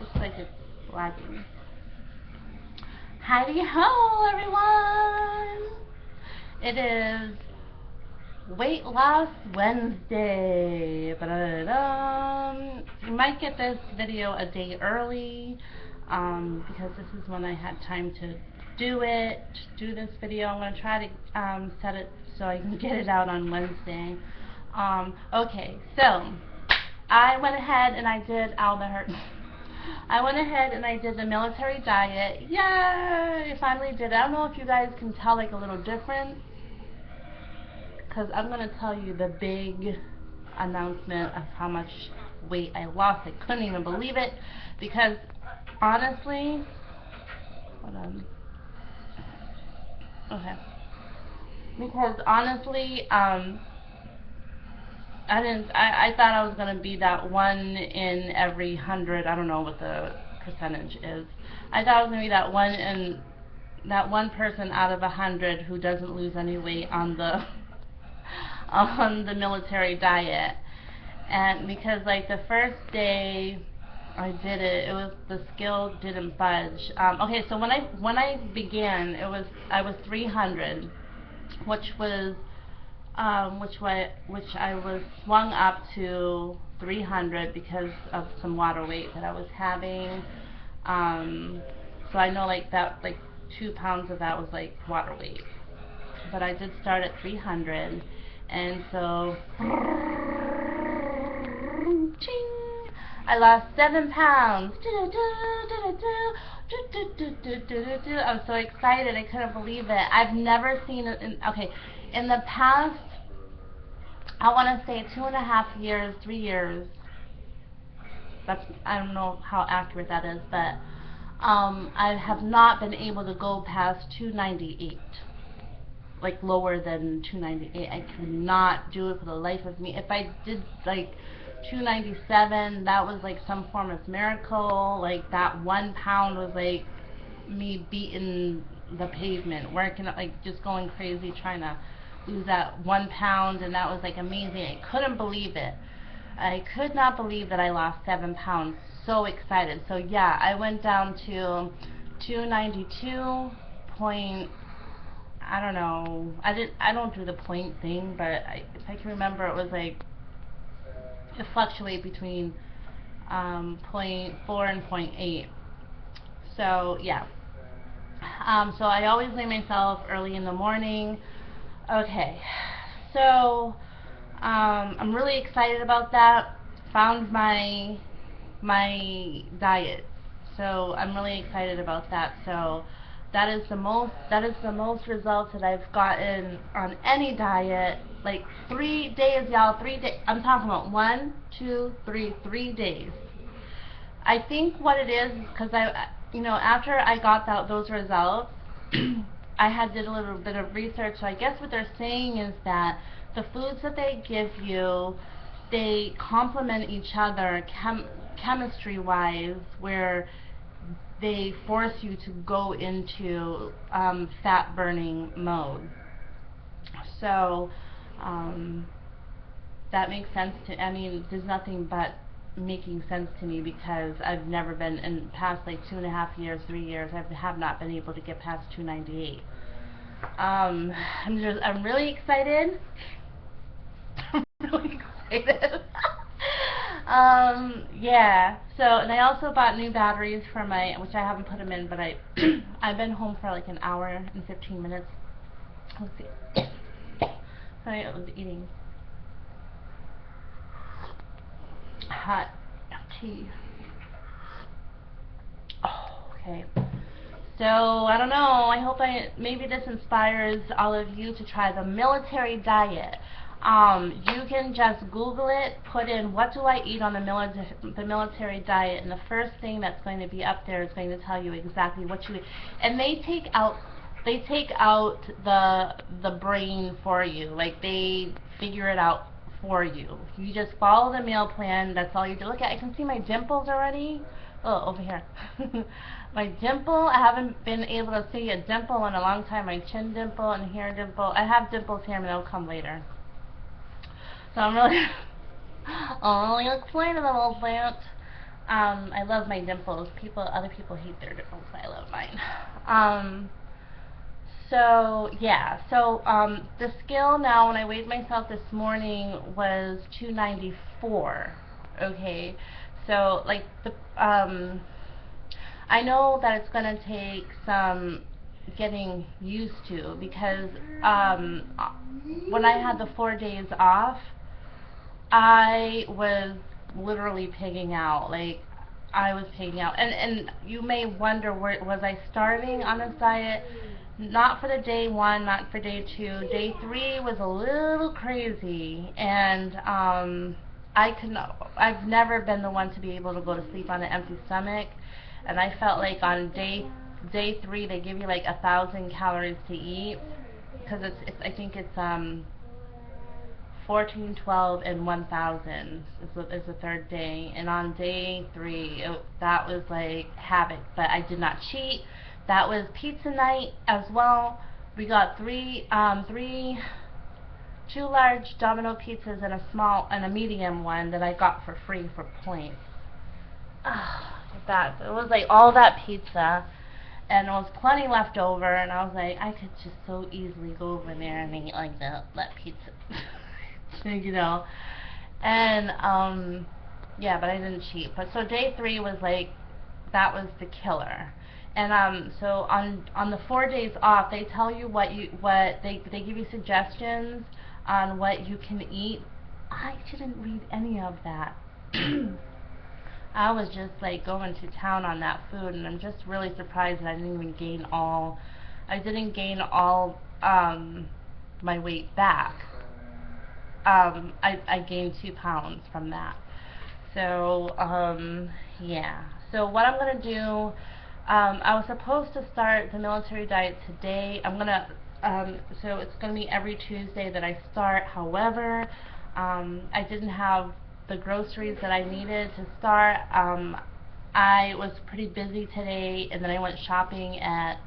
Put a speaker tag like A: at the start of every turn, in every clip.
A: Looks like it's lagging. Heidi ho, everyone! It is Weight Loss Wednesday. Ba-da-da-dum. You might get this video a day early because this is when I had time to do this video. I'm going to try to set it so I can get it out on Wednesday. Okay, so I went ahead and I did, ow, that hurt. I went ahead and I did the military diet. Yay! I finally did it. I don't know if you guys can tell like a little difference, because I'm going to tell you the big announcement of how much weight I lost. I couldn't even believe it, because honestly, hold on. Okay. Because honestly, I thought I was going to be that one in every 100, I don't know what the percentage is. I thought I was going to be that one person out of 100 who doesn't lose any weight on the on the military diet. And because like the first day I did it, the scale didn't budge. Okay, so when I began, I was 300, which I was swung up to 300 because of some water weight that I was having. So I know like that, like 2 pounds of that was like water weight. But I did start at 300, and so I lost 7 pounds. I'm so excited, I couldn't believe it. I've never seen it in the past, I want to say 2.5 years, 3 years. I don't know how accurate that is, but I have not been able to go past 298. Like lower than 298. I could not do it for the life of me. If I did like 297, that was like some form of miracle. Like that 1 pound was like me beating the pavement, working, like just going crazy trying to lose that 1 pound, and that was like amazing. I couldn't believe it. I could not believe that I lost 7 pounds. So excited. So yeah, I went down to 292 point, I don't know. I don't do the point thing, but if I can remember, it was like it fluctuates between .4 and .8. So yeah. So I always weigh myself early in the morning. Okay. So I'm really excited about that. Found my diet. So I'm really excited about that. So that is the most results that I've gotten on any diet. Like 3 days, y'all. 3 days. I'm talking about 1, 2, 3, 3 days. I think what it is because after I got those results, I did a little bit of research. So I guess what they're saying is that the foods that they give you, they complement each other chemistry-wise, where they force you to go into fat-burning mode. So that makes sense I mean, there's nothing but making sense to me, because I've never been, in past like 2.5 years, 3 years, I have not been able to get past 298. I'm really excited. I'm really excited. Yeah. So, and I also bought new batteries for which I haven't put them in, but I've been home for like an hour and 15 minutes. Let's see. Sorry, I was eating hot tea. Oh, okay. So, I don't know, I hope maybe this inspires all of you to try the military diet. You can just Google it, put in what do I eat on the military diet, and the first thing that's going to be up there is going to tell you exactly what you eat. And they take out the brain for you. Like they figure it out for you. You just follow the meal plan. That's all you do. Look at, I can see my dimples already. Oh, over here. My dimple, I haven't been able to see a dimple in a long time. My chin dimple and hair dimple. I have dimples here, but they'll come later. So I'm really, I'm really excited about that. I love my dimples. Other people hate their dimples, but I love mine. So yeah, the scale now, when I weighed myself this morning, was 294. Okay, so like I know that it's gonna take some getting used to, because when I had the 4 days off, I was literally pigging out. Like, I was pigging out. And you may wonder, was I starting on this diet? Not for the day one, not for day two. Day three was a little crazy, and I've never been the one to be able to go to sleep on an empty stomach, and I felt like on day three they give you like 1,000 calories to eat, because I think it's 14, 12, and 1,000 is the third day. And on day three, that was like havoc. But I did not cheat. That was pizza night as well. We got two large Domino pizzas and a medium one that I got for free for points. It was like all that pizza, and there was plenty left over, and I was like, I could just so easily go over there and eat like that pizza. You know. And yeah, but I didn't cheat. But so day three was like, that was the killer. And so on the 4 days off, they tell you they give you suggestions on what you can eat. I didn't read any of that. I was just like going to town on that food, and I'm just really surprised that I didn't gain all my weight back. I gained 2 pounds from that. So yeah. So what I'm gonna do, I was supposed to start the military diet today. So it's gonna be every Tuesday that I start. However, I didn't have the groceries that I needed to start. I was pretty busy today, and then I went shopping at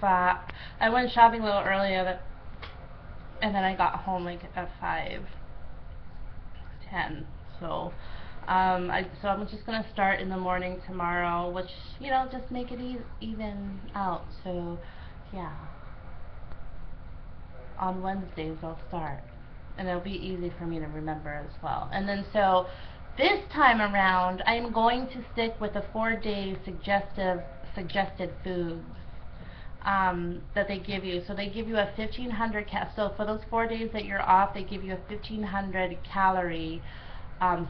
A: I went shopping a little earlier, and then I got home like at 5:10. So so I'm just gonna start in the morning tomorrow, which, just make it even out. So yeah, on Wednesdays I'll start, and it'll be easy for me to remember as well. And then so this time around, I'm going to stick with the 4-day suggested foods that they give you. So they give you a 1,500 so for those 4 days that you're off, they give you a 1,500 calorie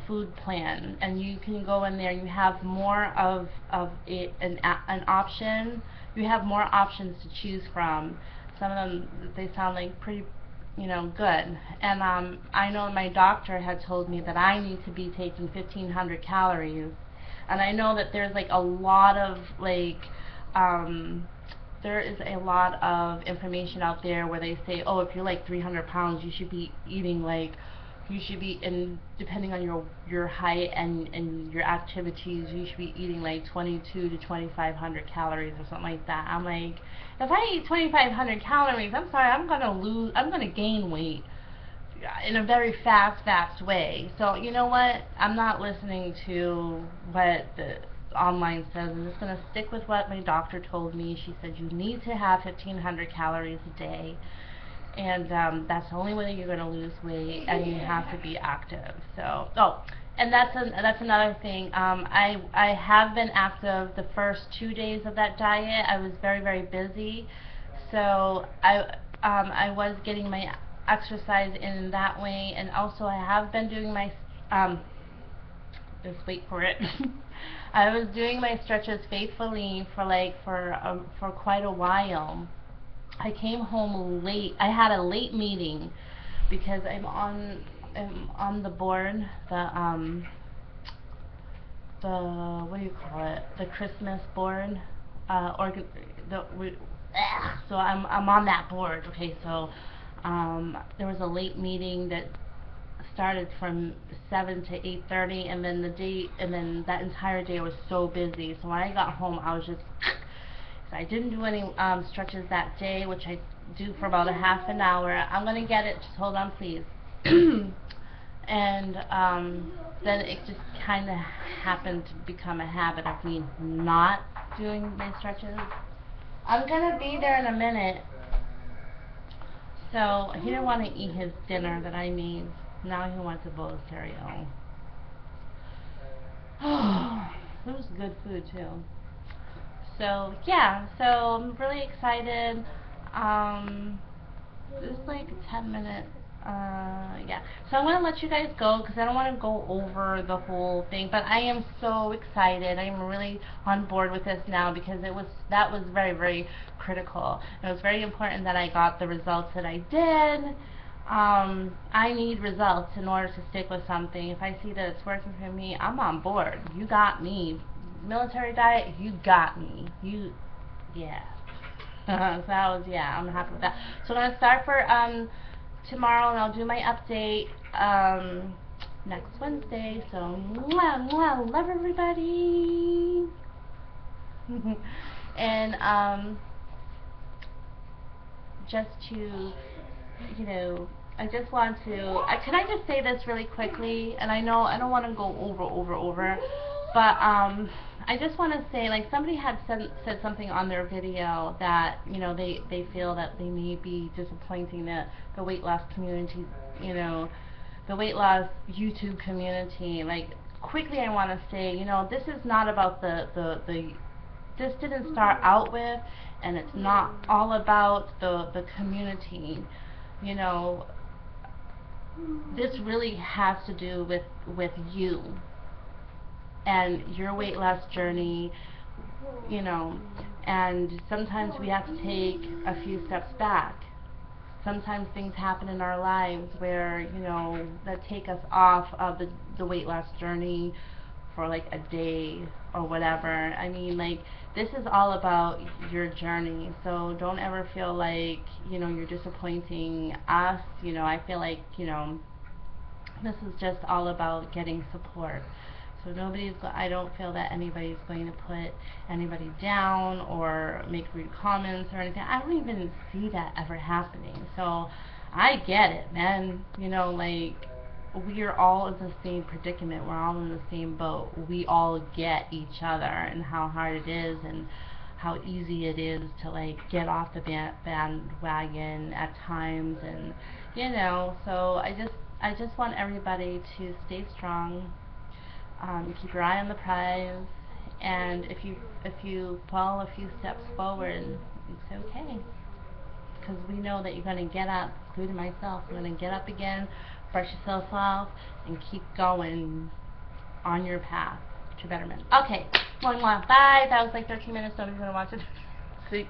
A: food plan, and you can go in there. You have more of an option. You have more options to choose from. Some of them, they sound like pretty, good. And I know my doctor had told me that I need to be taking 1,500 calories, and I know that there's like a lot of there is a lot of information out there where they say, oh, if you're like 300 pounds, you should be eating and depending on your height and your activities, you should be eating like 2,200 to 2,500 calories or something like that. I'm like, if I eat 2,500 calories, I'm sorry, I'm gonna gain weight in a very fast way. So you know what? I'm not listening to what the online says. I'm just gonna stick with what my doctor told me. She said you need to have 1,500 calories a day, and that's the only way that you're going to lose weight, and you have to be active. So, and that's another thing. I have been active the first 2 days of that diet. I was very busy, so I was getting my exercise in that way, and also I have been doing my just wait for it. I was doing my stretches faithfully for quite a while. I came home late. I had a late meeting because I'm on the board, the what do you call it? The Christmas board. So I'm on that board. Okay, so there was a late meeting that started from 7 to 8:30, and then that entire day was so busy. So when I got home, I was just I didn't do any stretches that day, which I do for about a half an hour. I'm gonna get it. Just hold on, please. And then it just kind of happened to become a habit of me not doing my stretches. I'm gonna be there in a minute. So he didn't want to eat his dinner that I made. Now he wants a bowl of cereal. It was good food too. So yeah, so I'm really excited. It's like 10 minutes. Yeah. So I'm gonna let you guys go because I don't want to go over the whole thing. But I am so excited. I'm really on board with this now because that was very, very critical. It was very important that I got the results that I did. I need results in order to stick with something. If I see that it's working for me, I'm on board. You got me. Military diet, you got me. Yeah. So that was, yeah, I'm happy with that. So I'm gonna start for tomorrow, and I'll do my update next Wednesday. So mwah, mwah, love everybody. And just to, you know, I just want to, can I just say this really quickly? And I know I don't want to go over, but I just want to say, like, somebody had said something on their video that, you know, they feel that they may be disappointing the weight loss community, you know, the weight loss YouTube community. Like, quickly I want to say, you know, this is not about this didn't start out with, and it's not all about the community. You know, this really has to do with you and your weight loss journey, you know, and sometimes we have to take a few steps back. Sometimes things happen in our lives where, you know, that take us off of the weight loss journey for like a day or whatever. I mean, like, this is all about your journey, so don't ever feel like, you know, you're disappointing us. You know, I feel like, you know, this is just all about getting support. So I don't feel that anybody's going to put anybody down or make rude comments or anything. I don't even see that ever happening. So I get it, man. You know, like, we are all in the same predicament. We're all in the same boat. We all get each other and how hard it is and how easy it is to, like, get off the bandwagon at times. And, you know, so I just want everybody to stay strong. Keep your eye on the prize, and if you fall a few steps forward, it's okay, because we know that you're going to get up, including myself. You're going to get up again, brush yourself off, and keep going on your path to betterment. Okay, one more. Bye. That was like 13 minutes. Nobody's going to watch it. See?